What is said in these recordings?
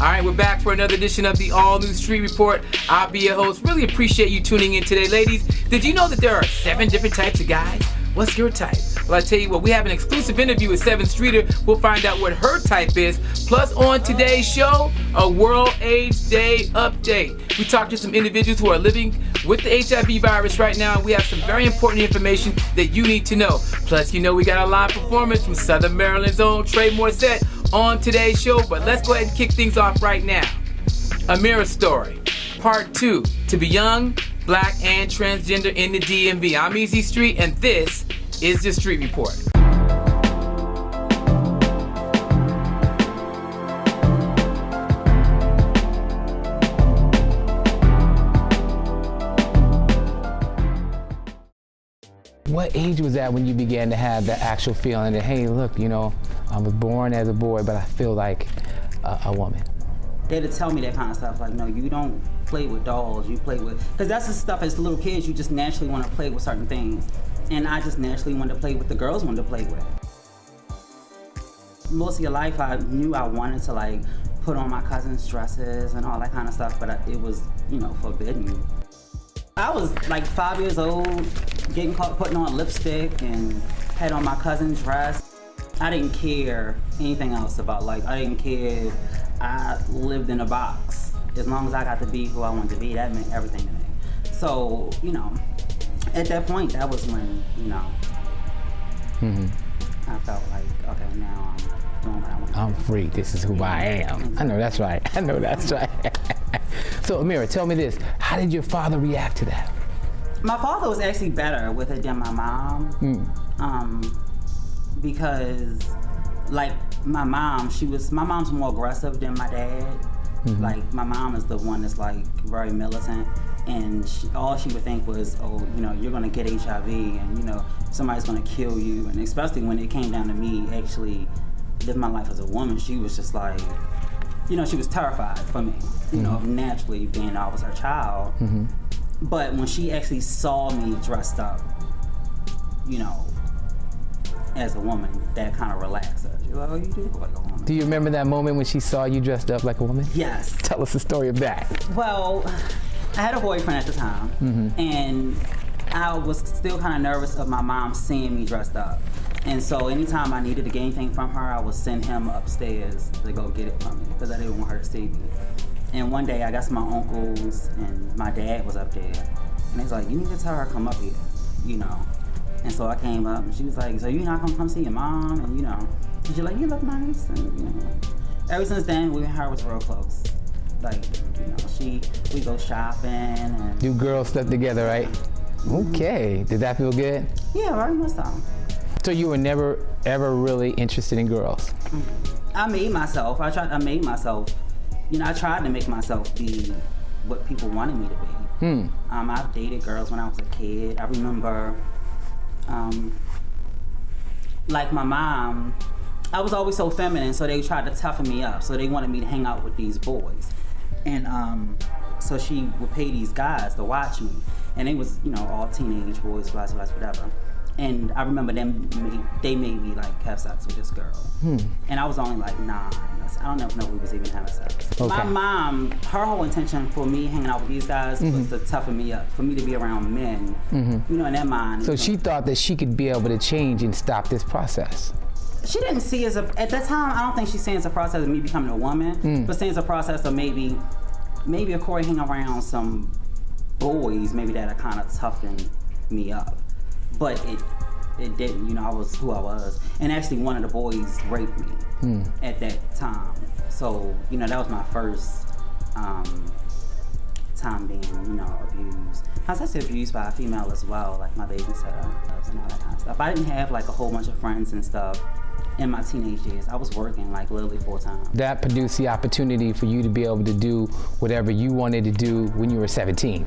All right, we're back for another edition of the All New Street Report. I'll be your host. Really appreciate you tuning in today, ladies. Did you know that there are 7 different types of guys? What's your type? Well, I tell you what, we have an exclusive interview with Sevyn Streeter. We'll find out what her type is. Plus, on today's show, a World AIDS Day update. We talked to some individuals who are living with the HIV virus right now. We have some very important information that you need to know. Plus, you know, we got a live performance from Southern Maryland's own Trey Morset on today's show. But let's go ahead and kick things off right now. Amirrio story, part 2. To be young, black, and transgender in the DMV. I'm Mzz Street, and this is the Street Report. What age was that when you began to have that actual feeling that, hey, look, you know, I was born as a boy, but I feel like a woman? They'd tell me that kind of stuff, like, no, you don't play with dolls, you play with, because that's the stuff as little kids, you just naturally want to play with certain things. And I just naturally wanted to play with the girls wanted to play with. Most of your life, I knew I wanted to, like, put on my cousin's dresses and all that kind of stuff, but it was, you know, forbidden. I was like 5 years old, getting caught putting on lipstick and had on my cousin's dress. I didn't care anything else about, like, I didn't care if I lived in a box. As long as I got to be who I wanted to be, that meant everything to me. So, you know, at that point, that was when, you know, I felt like, okay, now I'm doing what I want to do. I'm free. This is who I am. I know that's right. I know that's right. So, Amirrio, tell me this. How did your father react to that? My father was actually better with it than my mom. Because, like, my mom's more aggressive than my dad. Like, my mom is the one that's, like, very militant. And all she would think was, oh, you know, you're gonna get HIV and, you know, somebody's gonna kill you. And especially when it came down to me actually living my life as a woman, she was just like, you know, she was terrified for me, you know, naturally being I was her child. But when she actually saw me dressed up, you know, as a woman, that kind of relaxed her. She was like, oh, you do look like a woman. Do you remember that moment when she saw you dressed up like a woman? Yes. Tell us the story of that. Well, I had a boyfriend at the time, and I was still kind of nervous of my mom seeing me dressed up. And so anytime I needed to get anything from her, I would send him upstairs to go get it from me because I didn't want her to see me. And one day I got my uncles and my dad was up there, and he's like, you need to tell her to come up here, you know. And so I came up, and she was like, so you're not gonna come see your mom? And you know, she's like, you look nice, and you know. Ever since then, we and her was real close. Like, you know, we go shopping and. You girls stuck together, right? Okay. Did that feel good? Yeah, very much so. So you were never, ever really interested in girls? I made myself, you know, I tried to make myself be what people wanted me to be. I've dated girls when I was a kid. I remember, like my mom, I was always so feminine, so they tried to toughen me up. So they wanted me to hang out with these boys. And so she would pay these guys to watch me. And they was, you know, all teenage boys, whatever. And I remember they made me like have sex with this girl. And I was only like 9. I don't know if we was even having sex. Okay. My mom, her whole intention for me hanging out with these guys was to toughen me up, for me to be around men. You know, in their mind. So she thought that she could be able to change and stop this process. She didn't see as at that time, I don't think she's saying it's a process of me becoming a woman, but saying it's a process of maybe a Corey hanging around some boys, maybe that'll kind of toughen me up. But it didn't, you know, I was who I was. And actually one of the boys raped me at that time. So, you know, that was my first time being, you know, abused. I was actually abused by a female as well, like my babysitter and all that kind of stuff. I didn't have like a whole bunch of friends and stuff in my teenage years. I was working like literally full-time. That produced the opportunity for you to be able to do whatever you wanted to do when you were 17.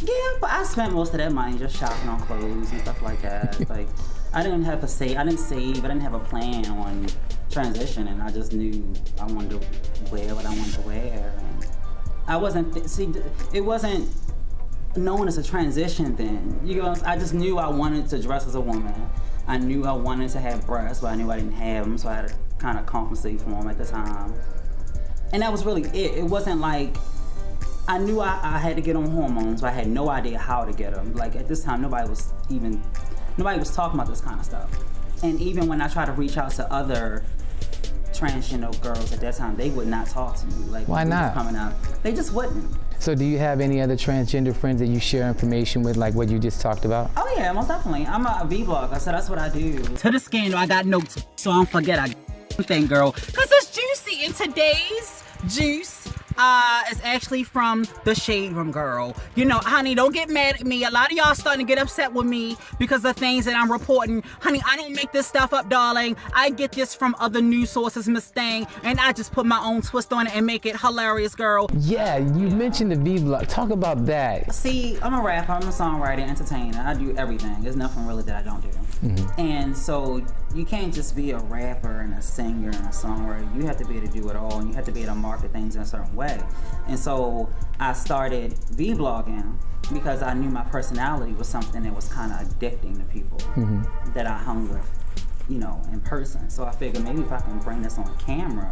Yeah, but I spent most of that money just shopping on clothes and stuff like that. Like, I didn't save, I didn't have a plan on transition, and I just knew I wanted to wear what I wanted to wear. And I wasn't, it wasn't known as a transition then. You know, I just knew I wanted to dress as a woman. I knew I wanted to have breasts, but I knew I didn't have them, so I had to kind of compensate for them at the time. And that was really it. It wasn't like, I knew I had to get on hormones, but I had no idea how to get them. Like at this time, nobody was talking about this kind of stuff. And even when I tried to reach out to other transgender girls at that time, they would not talk to me. Like, why not? Coming out, they just wouldn't. So do you have any other transgender friends that you share information with, like what you just talked about? Oh yeah, most definitely. I'm a vlogger, so that's what I do. To the scandal, I got notes, so I don't forget. I thing, girl, because it's juicy. And today's juice is actually from the Shade Room, girl. You know, honey, don't get mad at me. A lot of y'all starting to get upset with me because of things that I'm reporting. Honey, I don't make this stuff up, darling. I get this from other news sources, Miss Thing, and I just put my own twist on it and make it hilarious, girl. Yeah, you mentioned the vlog. Talk about that. See, I'm a rapper, I'm a songwriter, entertainer. I do everything. There's nothing really that I don't do. And so you can't just be a rapper and a singer and a songwriter. You have to be able to do it all, and you have to be able to market things in a certain way. And so I started vlogging because I knew my personality was something that was kind of addicting to people that I hung with, you know, in person. So I figured maybe if I can bring this on camera,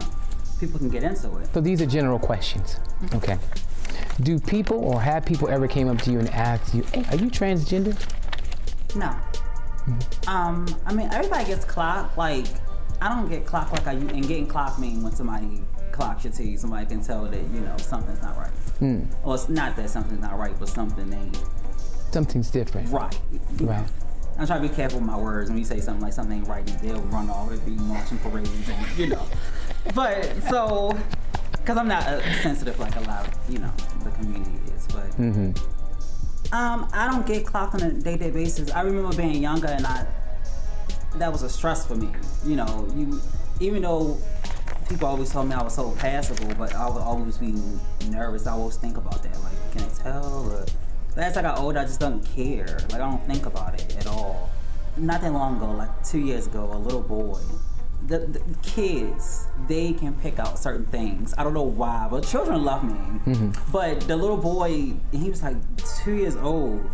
people can get into it. So these are general questions, okay? Do people or have people ever came up to you and asked you, hey, are you transgender? No. I mean, everybody gets clocked. Like, I don't get clocked like I use, and getting clocked mean when somebody clocks your teeth, somebody can tell that, you know, something's not right. Or it's not that something's not right, but something's different. Right. Right. I'm trying to be careful with my words. When you say something like something ain't right, they'll run off and be marching parades and, you know. But so, because I'm not sensitive like a lot of, you know, the community is, but I don't get clocked on a day-to-day basis. I remember being younger and that was a stress for me. You know, even though people always told me I was so passable, but I would always be nervous. I always think about that. Like, can I tell? Or, but as I got older, I just don't care. Like, I don't think about it at all. Not that long ago, like 2 years ago, a little boy, the kids, they can pick out certain things. I don't know why, but children love me. But the little boy, he was like 2 years old,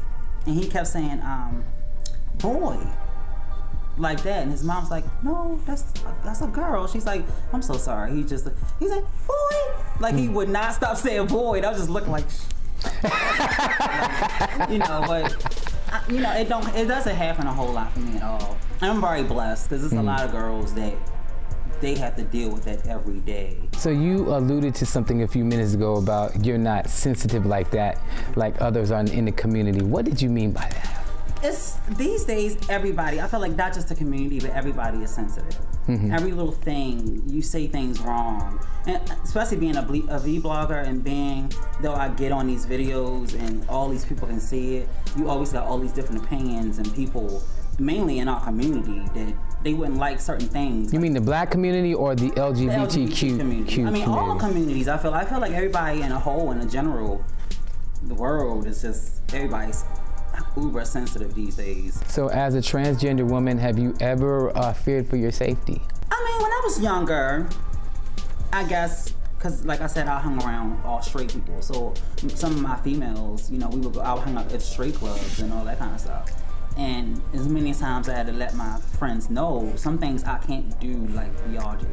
and he kept saying, boy, like that. And his mom's like, no, that's a girl. She's like, I'm so sorry. He's like, boy. Like, he would not stop saying boy. And I was just looking like, you know, but you know, it doesn't happen a whole lot for me at all. I'm very blessed because there's a lot of girls that they have to deal with that every day. So you alluded to something a few minutes ago about you're not sensitive like that, like others are in the community. What did you mean by that? It's these days, everybody, I feel like not just the community, but everybody is sensitive. Every little thing, you say things wrong. And especially being a vlogger and being, though I get on these videos and all these people can see it, you always got all these different opinions and people, mainly in our community, that they wouldn't like certain things. You mean the black community or the LGBTQ community? I mean, all communities. I feel like everybody in a whole, in a general, the world is just, everybody's uber sensitive these days. So as a transgender woman, have you ever feared for your safety? I mean, when I was younger, I guess, because like I said, I hung around all straight people. So some of my females, you know, I would hang out at straight clubs and all that kind of stuff. And as many times I had to let my friends know some things I can't do like we all do.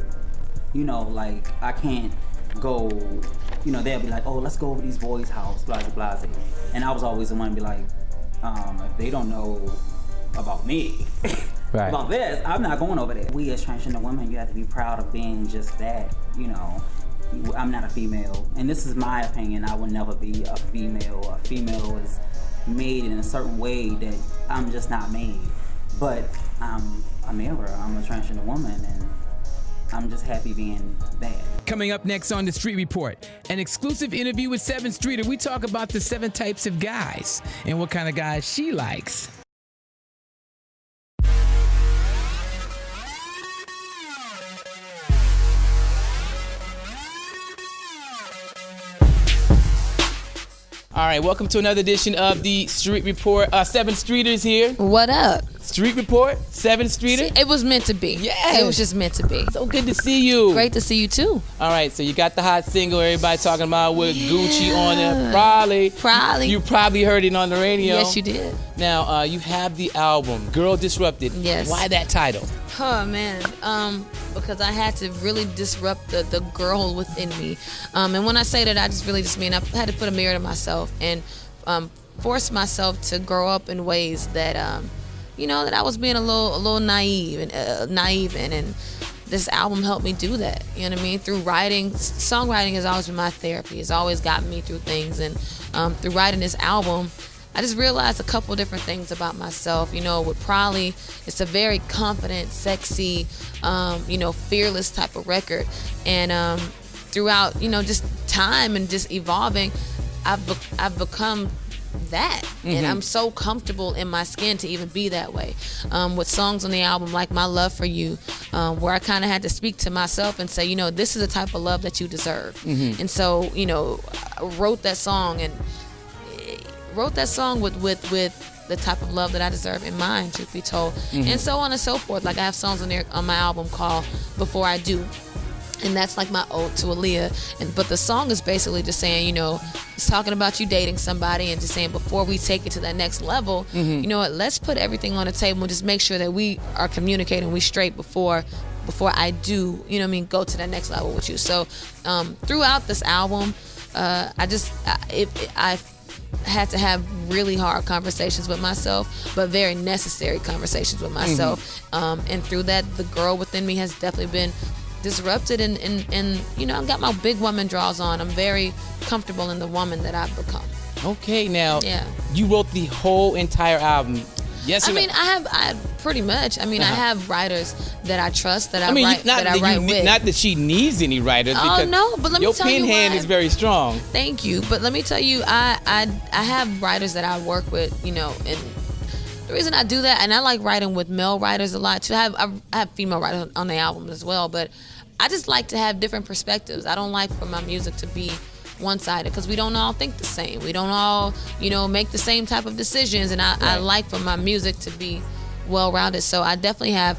You know, like I can't go, you know, they'll be like, oh, let's go over these boys' house, blah, blah, blah. And I was always the one to be like, if they don't know about me, right, about this, I'm not going over there. We as transgender women, you have to be proud of being just that, you know. I'm not a female, and this is my opinion. I will never be a female. A female is made in a certain way that I'm just not made. But I'm Amirrio. I'm a transgender woman, and I'm just happy being that. Coming up next on The Street Report, an exclusive interview with Sevyn Streeter. We talk about the 7 types of guys and what kind of guys she likes. All right, welcome to another edition of the Street Report. Sevyn Streeter's here. What up? Street Report, Sevyn Streeter. It was meant to be. Yeah. It was just meant to be. So good to see you. Great to see you too. All right, so you got the hot single everybody talking about with Gucci on it. Probably. You probably heard it on the radio. Yes, you did. Now, you have the album, Girl Disrupted. Yes. Why that title? Oh man, because I had to really disrupt the girl within me, and when I say that, I just mean I had to put a mirror to myself and force myself to grow up in ways that that I was being a little naive and this album helped me do that. You know what I mean? Through writing, songwriting has always been my therapy. It's always gotten me through things, and through writing this album, I just realized a couple different things about myself. With Probably, it's a very confident, sexy, fearless type of record. And throughout, just time and just evolving, I've become that. And I'm so comfortable in my skin to even be that way. With songs on the album like My Love for You, where I kind of had to speak to myself and say, this is the type of love that you deserve. And so, I wrote that song with the type of love that I deserve in mind, truth be told. And so on and so forth. Like, I have songs on there on my album called Before I Do, and that's like my ode to Aaliyah. But the song is basically just saying, it's talking about you dating somebody and just saying, before we take it to that next level, you know what, let's put everything on the table and just make sure that we are communicating, we straight before I do, go to that next level with you. So throughout this album, I had to have really hard conversations with myself, but very necessary conversations with myself. And through that, the girl within me has definitely been disrupted, and I got my big woman draws on. I'm very comfortable in the woman that I've become. Okay, now you wrote the whole entire album. Yes, I pretty much. I have writers that I trust, that I write with. Not that she needs any writers. Oh no, but let me tell you, your pen hand is very strong. Thank you, but let me tell you, I have writers that I work with, and the reason I do that, and I like writing with male writers a lot too. I have female writers on the album as well, but I just like to have different perspectives. I don't like for my music to be one-sided, because we don't all think the same. We don't all, make the same type of decisions, and I like for my music to be well-rounded. So I definitely have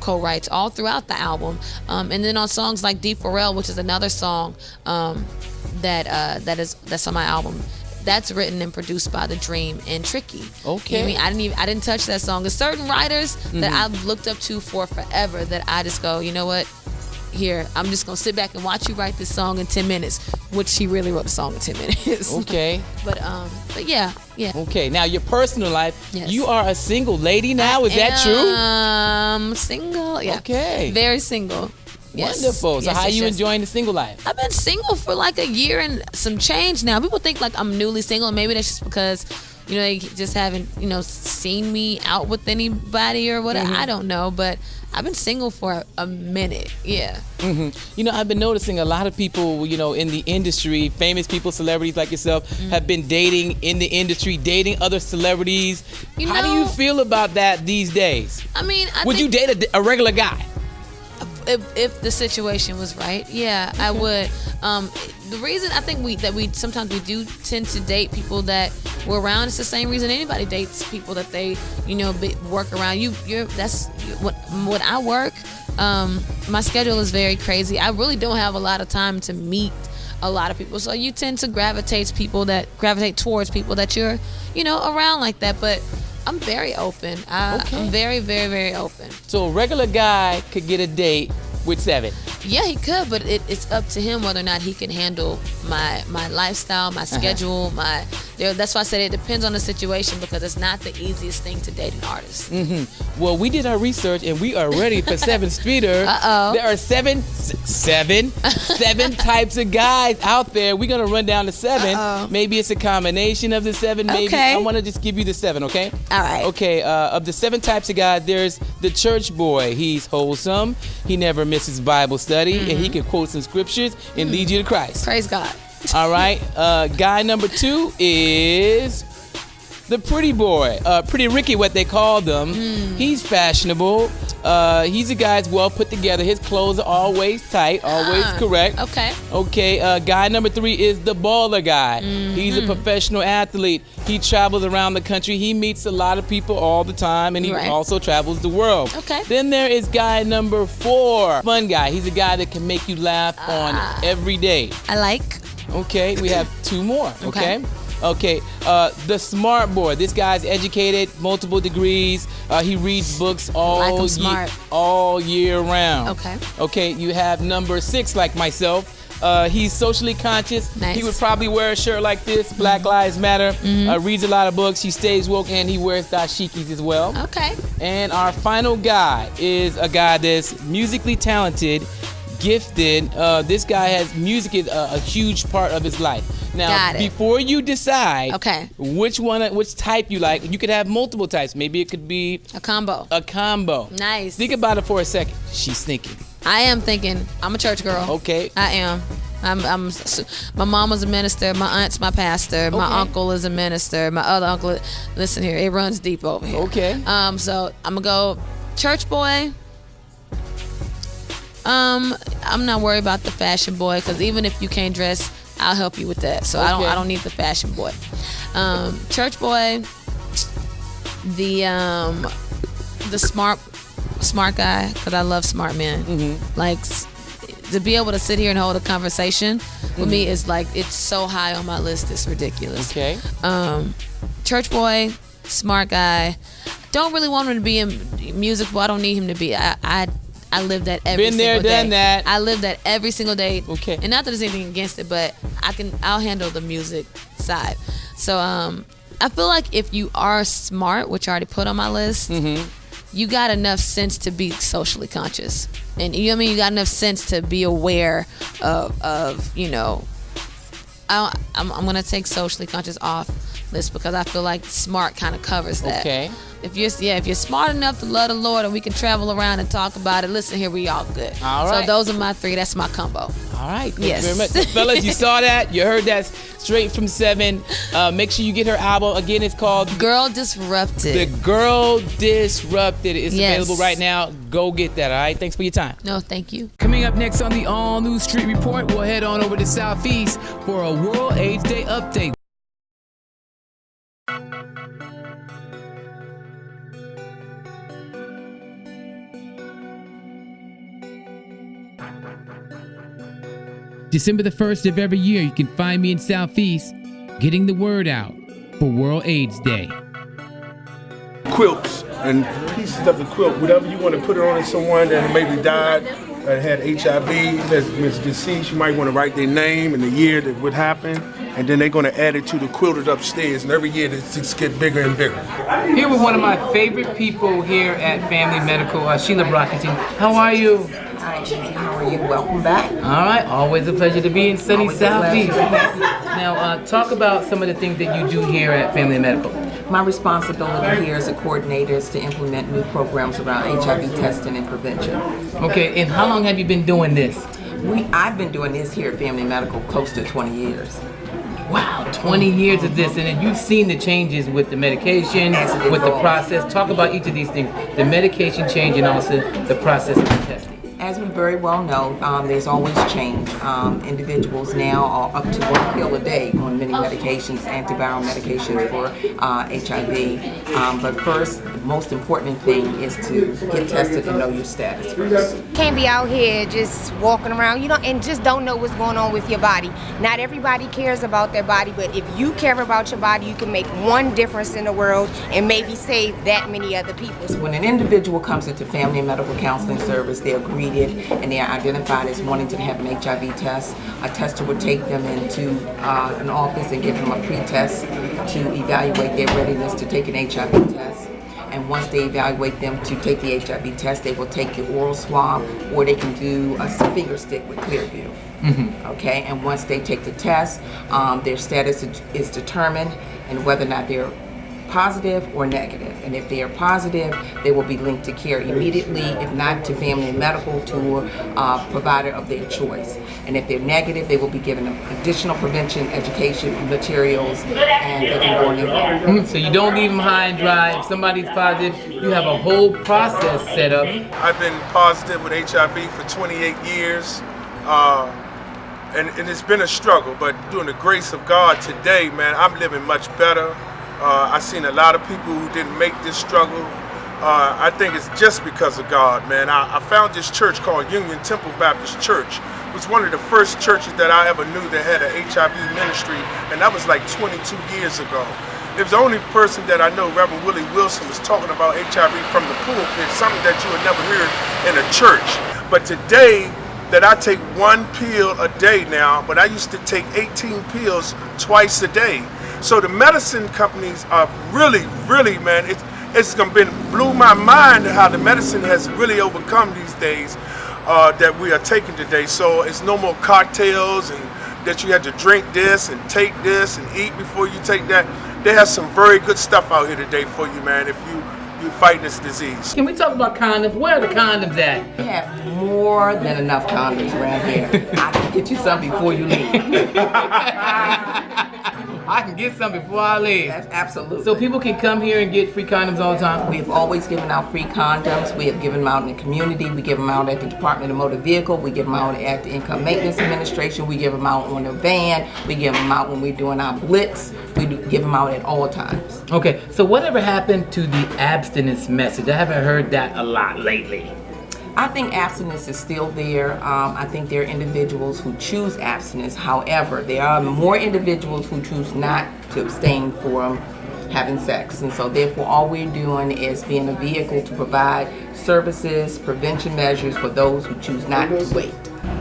co-writes all throughout the album, and then on songs like D4L, which is another song that's on my album. That's written and produced by The Dream and Tricky. Okay. I didn't touch that song. There's certain writers that I've looked up to for forever that I just go, you know what? Here, I'm just gonna sit back and watch you write this song in 10 minutes, which she really wrote the song in 10 minutes. Okay. but yeah. Okay, now your personal life, yes. You are a single lady now, is that true? Single, yeah. Okay. Very single. Yes. Wonderful. So how are you enjoying the single life? I've been single for like a year and some change now. People think like I'm newly single, and maybe that's just because, they just haven't, seen me out with anybody or whatever. I don't know, but I've been single for a minute. Yeah. I've been noticing a lot of people, in the industry, famous people, celebrities like yourself, have been dating in the industry, dating other celebrities. How do you feel about that these days? Would you date a regular guy? If the situation was right, yeah, okay. I would. The reason I think we sometimes we do tend to date people that we're around. It's the same reason anybody dates people that they work around. When I work, my schedule is very crazy. I really don't have a lot of time to meet a lot of people, so you tend to gravitate towards people that you're around like that. But I'm very open. I'm very, very, very open. So a regular guy could get a date with Sevyn? Yeah, he could, but it's up to him whether or not he can handle my lifestyle, my schedule, that's why I said it depends on the situation, because it's not the easiest thing to date an artist. Well, we did our research and we are ready for Sevyn Streeter. There are seven types of guys out there. We're gonna run down to 7. Maybe it's a combination of the 7. Maybe okay. I want to just give you the 7, okay? All right. Okay. Of the 7 types of guys, there's the church boy. He's wholesome. He never misses Bible study, and he can quote some scriptures and lead you to Christ. Praise God. All right. Guy number 2 is the pretty boy, Pretty Ricky, what they call them. He's fashionable. He's a guy that's well put together. His clothes are always tight, always correct. Okay. Guy number 3 is the baller guy. He's a professional athlete. He travels around the country. He meets a lot of people all the time, and he also travels the world. Okay. Then there is guy number 4, fun guy. He's a guy that can make you laugh on every day. I like. Okay, we have 2 more. Okay. Okay, the smart boy. This guy's educated, multiple degrees. He reads books all year round. Okay. Okay, you have number 6, like myself. He's socially conscious. Nice. He would probably wear a shirt like this, Black Lives Matter. Reads a lot of books. He stays woke, and he wears dashikis as well. Okay. And our final guy is a guy that's musically talented, gifted. This guy has music is a huge part of his life. Now, before you decide which type you like, you could have multiple types. Maybe it could be a combo. Nice. Think about it for a second. She's thinking. I am thinking. I'm a church girl. Okay. I am. My mom was a minister. My aunt's my pastor. My uncle is a minister. My other uncle, listen here, it runs deep over here. Okay. So I'm gonna go church boy. I'm not worried about the fashion boy, because even if you can't dress, I'll help you with that. So I don't need the fashion boy. Church boy. The smart guy, because I love smart men. Like, to be able to sit here and hold a conversation with me is like, it's so high on my list, it's ridiculous. Okay. Church boy, smart guy. Don't really want him to be in music, but I don't need him to be. I live that every single day. Been there, done that. I live that every single day. Okay. And not that there's anything against it, but I'll handle the music side. So I feel like if you are smart, which I already put on my list, you got enough sense to be socially conscious. And you know what I mean? You got enough sense to be aware of you know, I'm gonna take socially conscious off list, because I feel like smart kind of covers that. Okay. If you're smart enough to love the Lord, and we can travel around and talk about it, listen here, we all good. All right. So those are my 3. That's my combo. All right. Thank Yes. you very much. Fellas, you saw that. You heard that straight from Sevyn. Make sure you get her album. Again, it's called Girl Disrupted. The Girl Disrupted. It's Yes. available right now. Go get that, all right? Thanks for your time. No, thank you. Coming up next on the all-new Street Report, we'll head on over to Southeast for a World AIDS Day update. December the 1st of every year, you can find me in Southeast getting the word out for World AIDS Day. Quilts and pieces of the quilt, whatever you want to put it on someone that maybe died, had HIV, that's deceased, you might want to write their name and the year that would happen, and then they're going to add it to the quilted upstairs, and every year it just gets bigger and bigger. Here with one of my favorite people here at Family Medical, Sheila Brockington. How are you? Hi, Mzz. How are you? Welcome back. All right, always a pleasure to be in sunny Always a pleasure. Southeast. Now, talk about some of the things that you do here at Family Medical. My responsibility here as a coordinator is to implement new programs around HIV testing and prevention. Okay, and how long have you been doing this? I've been doing this here at Family Medical close to 20 years. Wow, 20 years of this, and then you've seen the changes with the medication, with the process. Talk about each of these things, the medication change and also the process of the testing. As we very well know, there's always change. Individuals now are up to 1 pill a day on many medications, antiviral medications for HIV. But first, the most important thing is to get tested and know your status first. Can't be out here just walking around, and just don't know what's going on with your body. Not everybody cares about their body, but if you care about your body, you can make one difference in the world and maybe save that many other people. When an individual comes into Family and Medical Counseling Service, they are greeted and they are identified as wanting to have an HIV test. A tester would take them into an office and give them a pre-test to evaluate their readiness to take an HIV test. And once they evaluate them to take the HIV test, they will take the oral swab, or they can do a finger stick with Clearview. Okay, and once they take the test, their status is determined and whether or not they're positive or negative. And if they are positive, they will be linked to care immediately, if not to Family and Medical, to a provider of their choice. And if they're negative, they will be given additional prevention education materials, and they can go on their own. So you don't leave them high and dry. If somebody's positive, you have a whole process set up. I've been positive with HIV for 28 years, and it's been a struggle, but through the grace of God today, man, I'm living much better. I've seen a lot of people who didn't make this struggle. I think it's just because of God, man. I found this church called Union Temple Baptist Church, was one of the first churches that I ever knew that had an HIV ministry, and that was like 22 years ago. It was the only person that I know, Reverend Willie Wilson, was talking about HIV from the pulpit, something that you would never hear in a church. But today, that I take 1 pill a day now, but I used to take 18 pills twice a day. So the medicine companies are really, man, it's been blew my mind how the medicine has really overcome these days that we are taking today. So it's no more cocktails and that you had to drink this and take this and eat before you take that. They have some very good stuff out here today for you, man, if you fight this disease. Can we talk about condoms? Where are the condoms at? We have more than enough condoms around here. I can get you some before you leave. I can get some before I leave. Yes, absolutely. So people can come here and get free condoms all the time? We've always given out free condoms. We have given them out in the community. We give them out at the Department of Motor Vehicle. We give them out at the Income Maintenance Administration. We give them out on the van. We give them out when we're doing our blitz. We give them out at all times. Okay, so whatever happened to the abstinence message? I haven't heard that a lot lately. I think abstinence is still there. I think there are individuals who choose abstinence. However, there are more individuals who choose not to abstain from having sex. And so therefore all we're doing is being a vehicle to provide services, prevention measures for those who choose not to wait.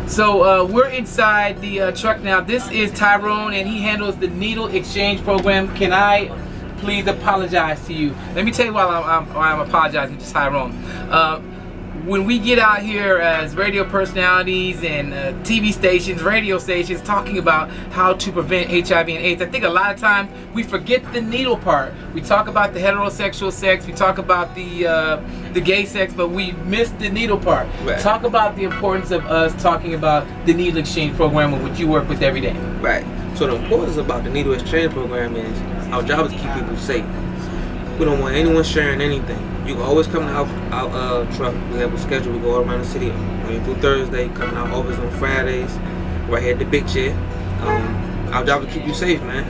So we're inside the truck now. This is Tyrone, and he handles the needle exchange program. Can I please apologize to you? Let me tell you why I'm apologizing to Tyrone. When we get out here as radio personalities and TV stations, radio stations, talking about how to prevent HIV and AIDS, I think a lot of times we forget the needle part. We talk about the heterosexual sex, we talk about the gay sex, but we miss the needle part. Right. Talk about the importance of us talking about the needle exchange program, which you work with every day. Right. So the importance about the needle exchange program is our job is to keep people safe. We don't want anyone sharing anything. You can always come to our truck. We have a schedule. We go all around the city Monday through Thursday, come to our office on Fridays, right here at the big chair. Our job is to keep you safe, man.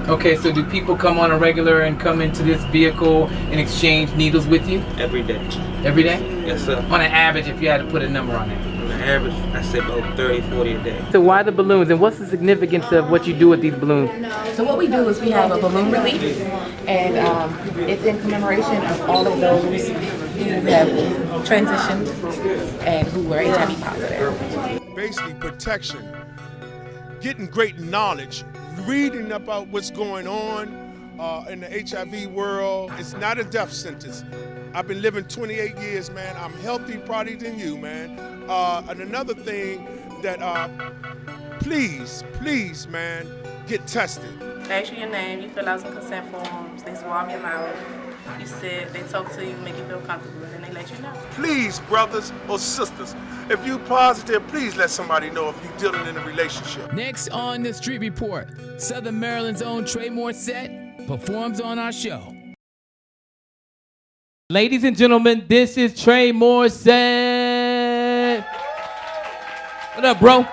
Okay, so do people come on a regular and come into this vehicle and exchange needles with you? Every day. Every day? Yes, sir. On an average, if you had to put a number on it? On an average, I say about 30, 40 a day. So why the balloons, and what's the significance of what you do with these balloons? So what we do is we have a balloon relief, and it's in commemoration of all of those who have transitioned and who were HIV positive. Basically protection, getting great knowledge, reading about what's going on in the HIV world. It's not a death sentence. I've been living 28 years, man. I'm healthy probably than you, man. And another thing that, please, man, get tested. They ask you your name, you fill out some consent forms, they swab your mouth, you sit, they talk to you, make you feel comfortable, and they let you know. Please, brothers or sisters, if you're positive, please let somebody know if you're dealing in a relationship. Next on the Street Report, Southern Maryland's own Trey Morset performs on our show. Ladies and gentlemen, this is Trey Morset. What up, bro?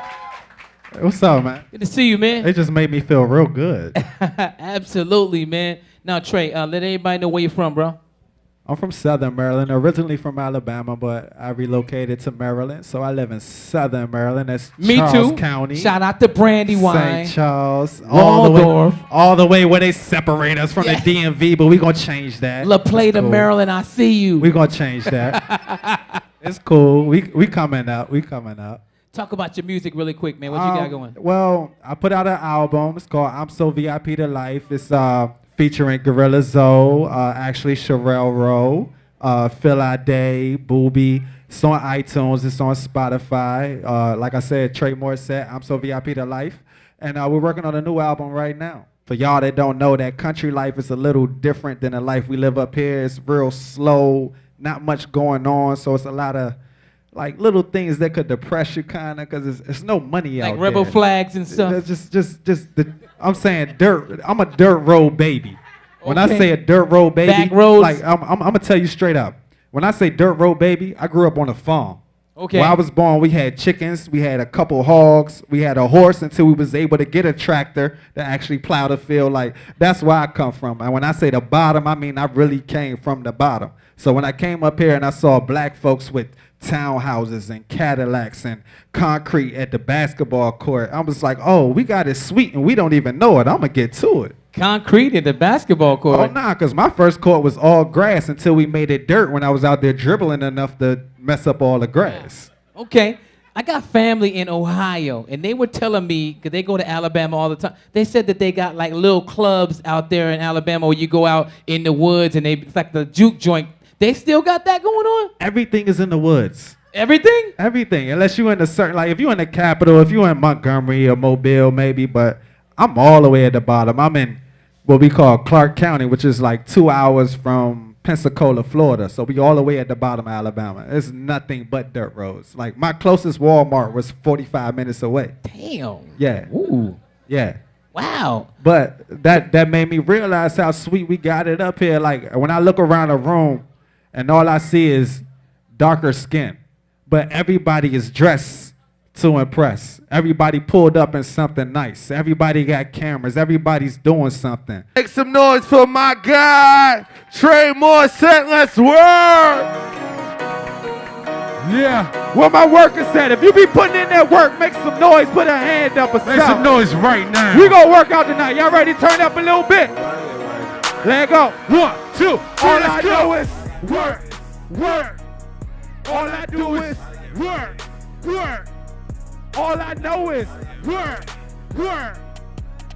What's up, man? Good to see you, man. It just made me feel real good. Absolutely, man. Now, Trey, let everybody know where you're from, bro. I'm from Southern Maryland, originally from Alabama, but I relocated to Maryland, so I live in Southern Maryland. That's Charles County. Shout out to Brandywine. St. Charles. Waldorf. All the way where they separate us from the DMV, but we're going to change that. La Plata, cool. Maryland, I see you. We're going to change that. It's cool. We coming up. We coming up. Talk about your music really quick, man. What you got going? Well, I put out an album. It's called I'm So VIP to Life. It's featuring Gorilla Zoe, actually Sherelle Rowe, Phil Day, Booby. It's on iTunes. It's on Spotify. Like I said, Trey Morset, I'm So VIP to Life. And we're working on a new album right now. For y'all that don't know, that country life is a little different than the life we live up here. It's real slow, not much going on, so it's a lot of like little things that could depress you kind of, because it's no money out there. Like rebel flags and stuff? I'm saying dirt. I'm a dirt road baby. When I say a dirt road baby, back roads. like I'm gonna tell you straight up. When I say dirt road baby, I grew up on a farm. Okay. When I was born, we had chickens, we had a couple hogs, we had a horse until we was able to get a tractor to actually plow the field. Like, that's where I come from. And when I say the bottom, I mean I really came from the bottom. So when I came up here and I saw black folks with townhouses and Cadillacs and concrete at the basketball court. I was like, oh, we got it sweet and we don't even know it. I'm going to get to it. Concrete at the basketball court? Oh, nah, because my first court was all grass until we made it dirt when I was out there dribbling enough to mess up all the grass. Okay. I got family in Ohio, and they were telling me, because they go to Alabama all the time, they said that they got like little clubs out there in Alabama where you go out in the woods and it's like the juke joint. They still got that going on? Everything is in the woods. Everything? Everything, unless you in a certain, like if you in the capital, if you in Montgomery or Mobile maybe, but I'm all the way at the bottom. I'm in what we call Clark County, which is like 2 hours from Pensacola, Florida. So we all the way at the bottom of Alabama. It's nothing but dirt roads. Like my closest Walmart was 45 minutes away. Damn. Yeah. Ooh. Yeah. Wow. But that made me realize how sweet we got it up here. Like when I look around the room and all I see is darker skin, but everybody is dressed to impress. Everybody pulled up in something nice. Everybody got cameras. Everybody's doing something. Make some noise for my guy, Trey Morset. Let's work. Yeah. Where my workers at? If you be putting in that work, make some noise. Put a hand up or something. Make some noise right now. We gonna work out tonight. Y'all ready to turn up a little bit? Let go. 1, 2, 3, All let's I go. know is work, work. All I do is work, work. All I know is work, work.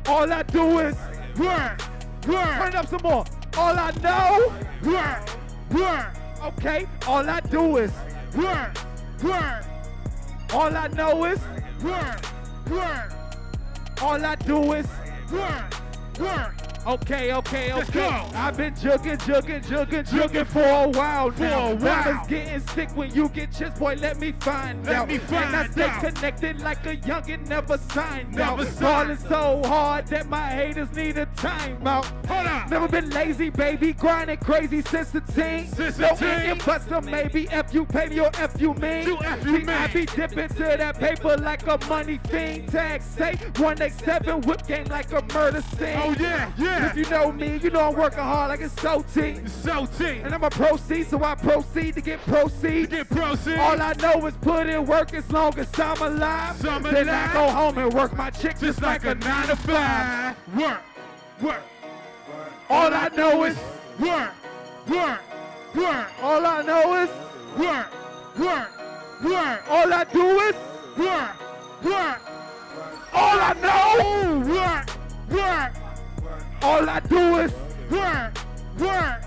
All I do is work, work. Turn it up some more. All I know, work, work. Okay, all I do is work, work. All I know is work, work. All I do is work, work. Okay. Let's go. I've been jugging for a while now. Numbers getting sick when you get chips, boy, let me find out. And I stay connected like a youngin', never signed out. Falling so hard that my haters need a timeout. Hold on. Never been lazy, baby, grinding crazy since the teen. No Indian buster, maybe. F you pay me or F you mean. I be dipping to that paper like a money fiend. Tag say 187 whip game like a murder scene. Oh yeah. If you know me, you know I'm working hard like it's SOT. And I'm a proceed, so I proceed to get proceed. All I know is put in work as long as I'm alive. Then I go home and work my chick just like a 9 to 5. Work, work. All I know is work, work, work. All I know is work, work, work. All I do is work, work. All I know, work, work. All I do is work, work.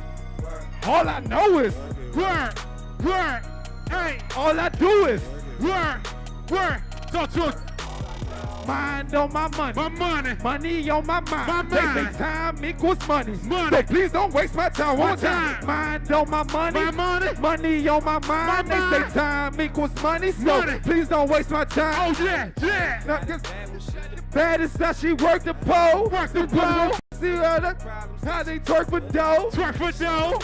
All I know is work, work. Hey, all I do is work, work. Talk to us. Mind on my money. My money. Money on my mind. My They mind. say time equals money. Money. So please don't waste my time. One time. Mind on my money. My money. Money on my mind. My They mind. say time equals money. So Money. please don't waste my time. Oh yeah, yeah. Now, baddest how she work the pole. Work the pole. See how they twerk for dough. Twerk for dough.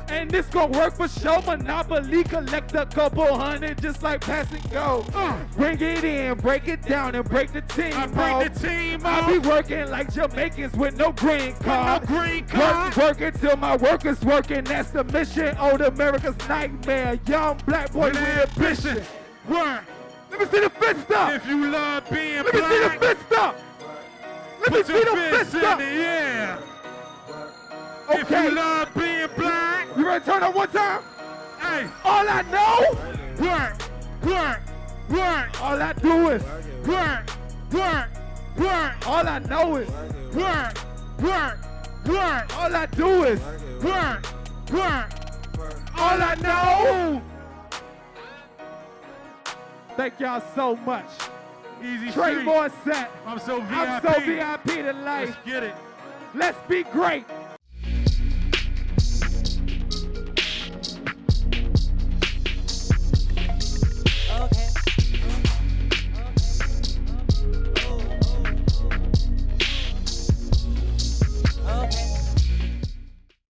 And this gon' work for show. Monopoly collect a couple hundred just like pass and go. Bring it in, break it down, and break the team. I break the team I off. be working like Jamaicans with no green card. no green card. Work until my workers working. That's the mission. Old America's nightmare. Young black boy with ambition. Work. Let me see the fist up. If you love being Let me see the black, fist up. Let me put see your the fist fist in up. the air. If Okay. you love being black, You ready to turn up one time? hey, All I know, work, work, work, all I do is work, work, work, all I know is work, work, work, all I do is work, work. all I know. Thank y'all so much. Easy Trey street. Morset. I'm so VIP. I'm so VIP to life. Let's get it. Let's be great.